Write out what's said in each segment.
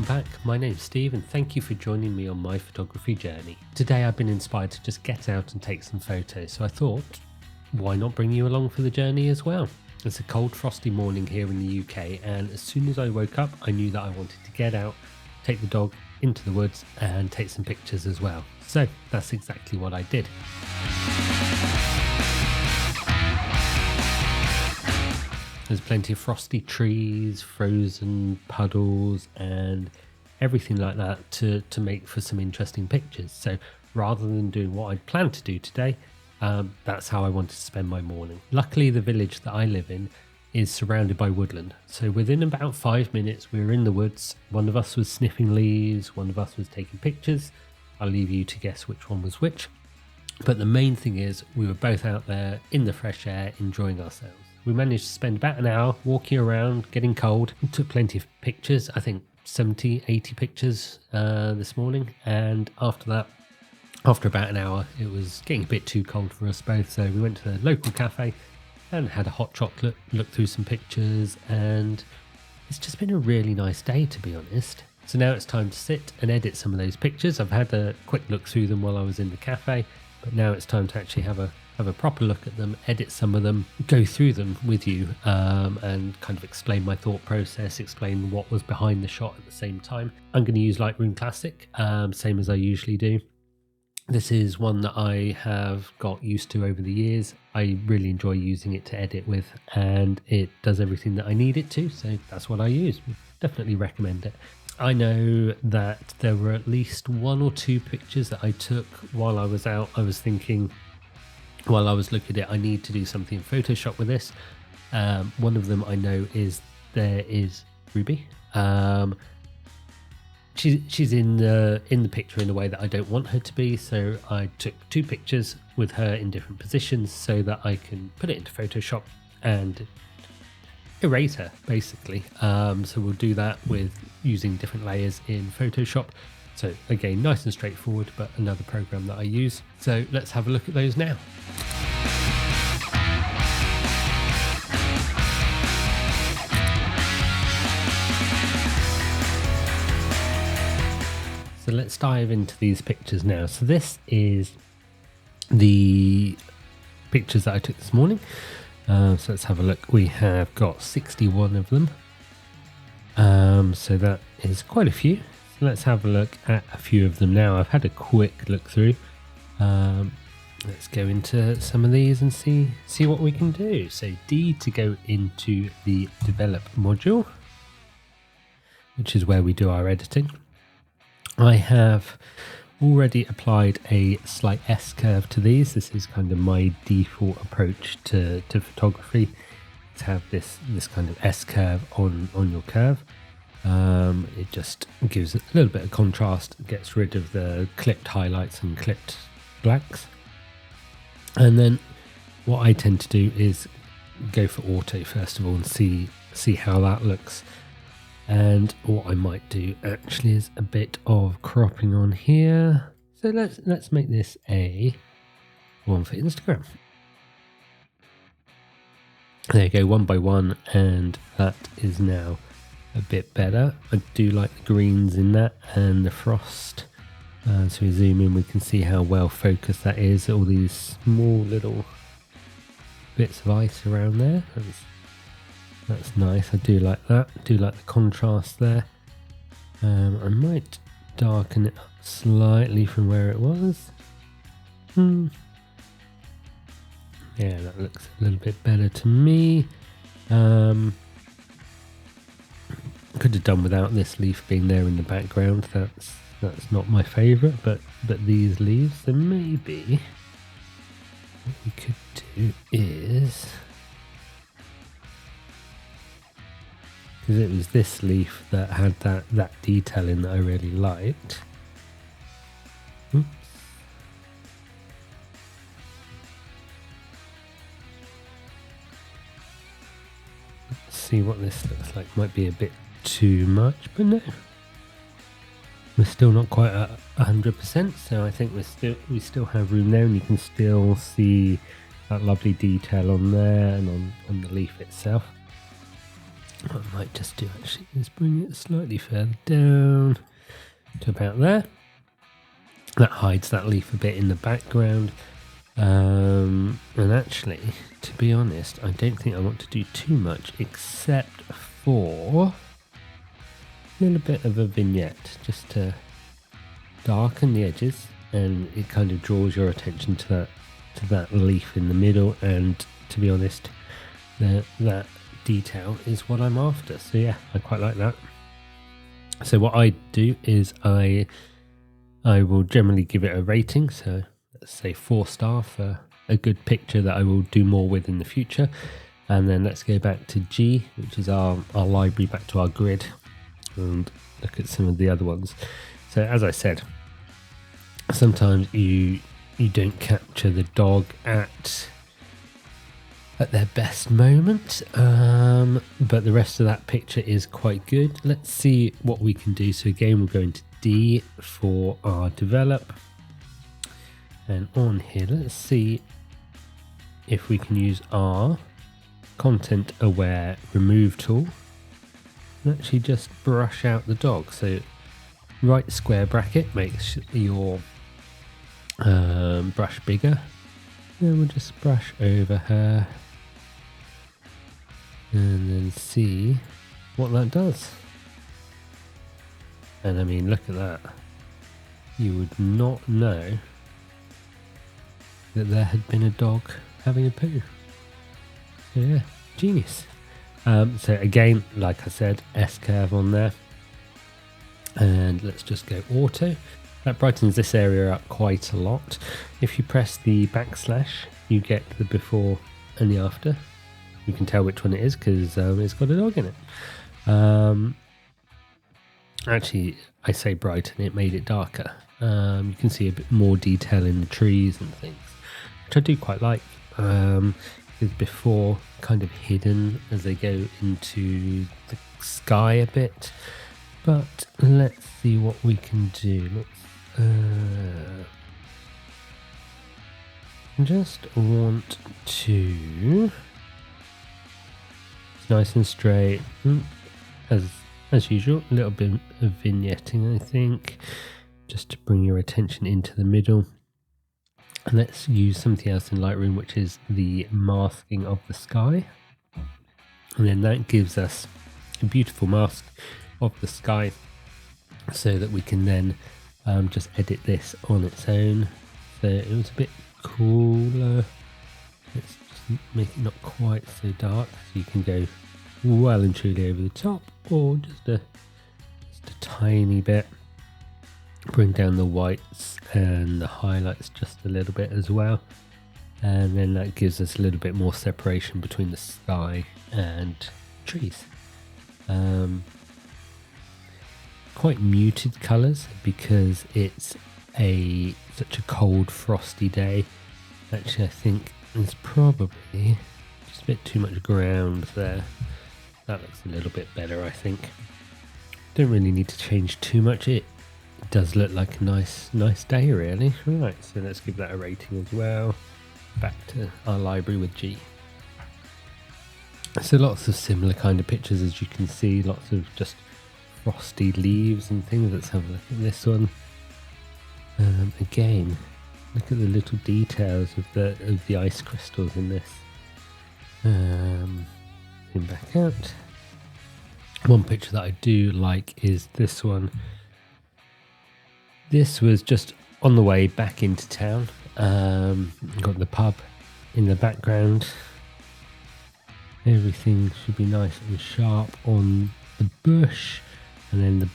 Welcome back, my name's Steve and thank you for joining me on my photography journey. Today I've been inspired to just get out and take some photos, so I thought, why not bring you along for the journey as well? It's a cold frosty morning here in the UK, and as soon as I woke up I knew that I wanted to get out, take the dog into the woods and take some pictures as well. So that's exactly what I did. There's plenty of frosty trees, frozen puddles and everything like that to make for some interesting pictures. So rather than doing what I'd planned to do today, that's how I wanted to spend my morning. Luckily the village that I live in is surrounded by woodland. So within about 5 minutes we were in the woods. One of us was sniffing leaves, one of us was taking pictures. I'll leave you to guess which one was which. But the main thing is we were both out there in the fresh air enjoying ourselves. We managed to spend about an hour walking around, getting cold. We took plenty of pictures, I think 70, 80 pictures this morning. And after that, after about an hour, it was getting a bit too cold for us both. So we went to the local cafe and had a hot chocolate, looked through some pictures, and it's just been a really nice day, to be honest. So now it's time to sit and edit some of those pictures. I've had a quick look through them while I was in the cafe, but now it's time to actually have a proper look at them, edit some of them, go through them with you, and kind of explain my thought process, explain what was behind the shot at the same time. I'm going to use Lightroom Classic, same as I usually do. This is one that I have got used to over the years. I really enjoy using it to edit with, and it does everything that I need it to, so that's what I use. Definitely recommend it. I know that there were at least 1 or 2 pictures that I took while I was out. I was thinking, while I was looking at it, I need to do something in Photoshop with this. One of them I know is Ruby. She's in the picture in a way that I don't want her to be, so I took 2 pictures with her in different positions so that I can put it into Photoshop and erase her, basically. So we'll do that with using different layers in Photoshop. So again, nice and straightforward, but another program that I use. So let's have a look at those now. So let's dive into these pictures now. So this is the pictures that I took this morning. So let's have a look. We have got 61 of them. So that is quite a few. So let's have a look at a few of them now. I've had a quick look through. Let's go into some of these and see what we can do. So D to go into the develop module, which is where we do our editing. I have already applied a slight S-curve to these. This is kind of my default approach to photography, to have this kind of S-curve on your curve. It just gives a little bit of contrast, gets rid of the clipped highlights and clipped blacks. And then what I tend to do is go for auto first of all and see how that looks. And what I might do actually is a bit of cropping on here. So let's make this a one for Instagram. There you go, 1 by 1, and that is now a bit better. I do like the greens in that and the frost. So we zoom in, we can see how well focused that is. All these small little bits of ice around there. That's nice. I do like that. I do like the contrast there. I might darken it up slightly from where it was. Yeah, that looks a little bit better to me. Could have done without this leaf being there in the background. That's not my favourite, but these leaves, so maybe what we could do is, because it was this leaf that had that detailing that I really liked. Oops. Let's see what this looks like. Might be a bit too much, but no. We're still not quite at 100%, so I think we still have room there, and you can still see that lovely detail on there and on the leaf itself. What I might just do actually is bring it slightly further down to about there. That hides that leaf a bit in the background. And actually, to be honest, I don't think I want to do too much except for a little bit of a vignette just to darken the edges, and it kind of draws your attention to that leaf in the middle. And to be honest, that detail is what I'm after. So yeah, I quite like that. So what I do is I will generally give it a rating. So let's say 4-star for a good picture that I will do more with in the future. And then let's go back to G, which is our library, back to our grid, and look at some of the other ones. So as I said, sometimes you don't capture the dog at their best moment, but the rest of that picture is quite good. Let's see what we can do. So again, we'll go into D for our develop, and on here let's see if we can use our content aware remove tool and actually just brush out the dog. So right square bracket makes your brush bigger, and we'll just brush over her and then see what that does. And I mean, look at that. You would not know that there had been a dog having a poo. So yeah, genius. So again, like I said, S-curve on there. And let's just go auto. That brightens this area up quite a lot. If you press the backslash, you get the before and the after. You can tell which one it is because it's got a dog in it. Actually, I say brighten, it made it darker. You can see a bit more detail in the trees and things, which I do quite like. Because before, kind of hidden as they go into the sky a bit. But let's see what we can do. Just want to, it's nice and straight, as usual. A little bit of vignetting, I think, just to bring your attention into the middle. And let's use something else in Lightroom, which is the masking of the sky, and then that gives us a beautiful mask of the sky, so that we can then just edit this on its own. So it was a bit cooler. Let's just make it not quite so dark, so you can go well and truly over the top, or just a tiny bit. Bring down the whites and the highlights just a little bit as well, and then that gives us a little bit more separation between the sky and trees. Quite muted colours because it's such a cold, frosty day. Actually, I think there's probably just a bit too much ground there. That looks a little bit better, I think. Don't really need to change too much. It does look like a nice day, really. Right, so let's give that a rating as well. Back to our library with G. So lots of similar kind of pictures, as you can see. Lots of just frosty leaves and things. Let's have a look at this one. Again, look at the little details of the ice crystals in this. Zoom back out. One picture that I do like is this one. This was just on the way back into town. Got the pub in the background. Everything should be nice and sharp on the bush, and then the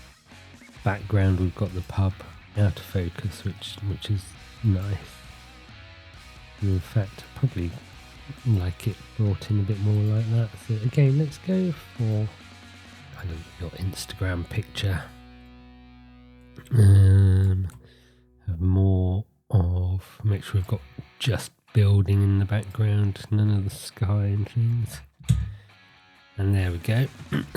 background we've got the pub out of focus, which is nice. And in fact, I probably like it brought in a bit more like that. So again, let's go for kind of your Instagram picture. Have more of, make sure we've got just building in the background, none of the sky and things. And there we go.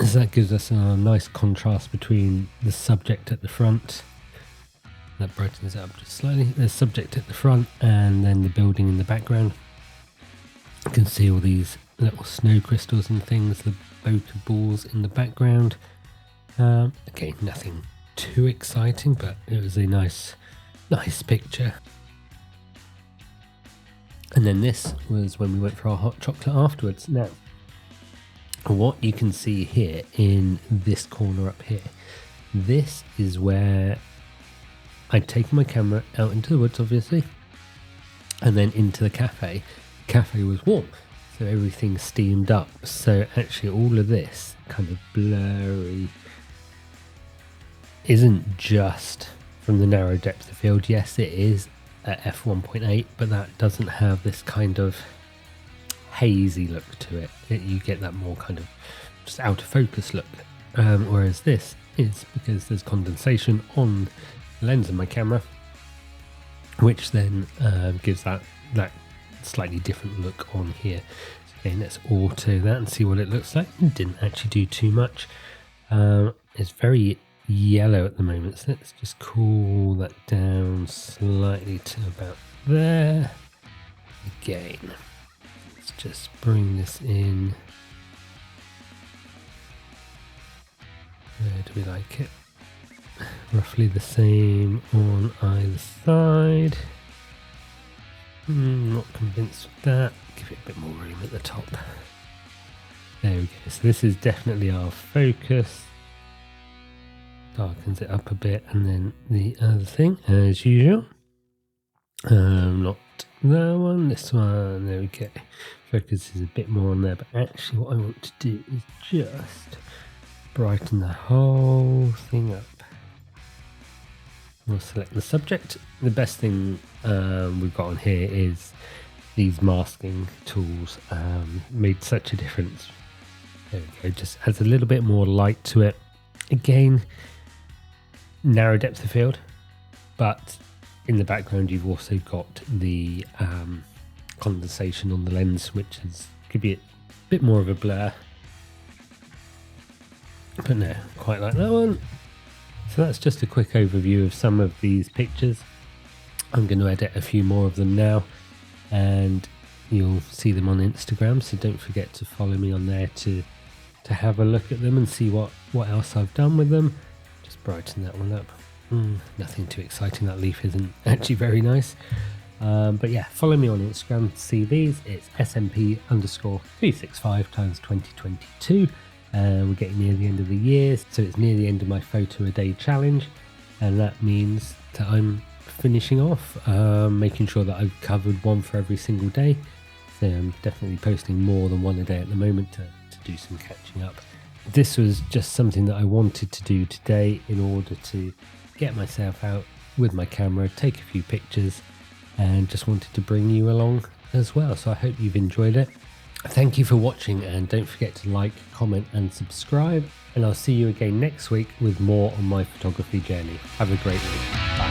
So that gives us a nice contrast between the subject at the front. That brightens it up just slightly. The subject at the front and then the building in the background. You can see all these little snow crystals and things, the bokeh balls in the background. Again, nothing too exciting, but it was a nice picture. And then this was when we went for our hot chocolate afterwards. Now, what you can see here in this corner up here, this is where I'd taken my camera out into the woods, obviously, and then into the cafe. The cafe was warm, so everything steamed up. So actually all of this kind of blurry isn't just from the narrow depth of field. Yes, it is at f1.8, but that doesn't have this kind of hazy look to it. You get that more kind of just out of focus look, whereas this is because there's condensation on the lens of my camera, which then gives that slightly different look on here. So again, let's auto that and see what it looks like. It didn't actually do too much. It's very yellow at the moment, so let's just cool that down slightly to about there. Again, let's just bring this in. Where do we like it? Roughly the same on either side. Not convinced with that. Give it a bit more room at the top. There we go. So this is definitely our focus. Darkens it up a bit, and then the other thing, as usual, not that one, this one, there we go. Focus is a bit more on there, but actually what I want to do is just brighten the whole thing up. We'll select the subject. The best thing we've got on here is these masking tools. Made such a difference. There we go, just adds a little bit more light to it. Again, narrow depth of field, but in the background you've also got the condensation on the lens, which is give you a bit more of a blur, but no, quite like that one. So that's just a quick overview of some of these pictures. I'm going to edit a few more of them now, and you'll see them on Instagram, so don't forget to follow me on there to have a look at them and see what else I've done with them. Brighten that one up. Nothing too exciting. That leaf isn't actually very nice, but yeah, follow me on Instagram to see these. It's SMP_365 times 2022. We're getting near the end of the year, so it's near the end of my photo a day challenge, and that means that I'm finishing off, making sure that I've covered one for every single day. So I'm definitely posting more than one a day at the moment to do some catching up. This was just something that I wanted to do today in order to get myself out with my camera, take a few pictures, and just wanted to bring you along as well. So I hope you've enjoyed it. Thank you for watching, and don't forget to like, comment and subscribe, and I'll see you again next week with more on my photography journey. Have a great week.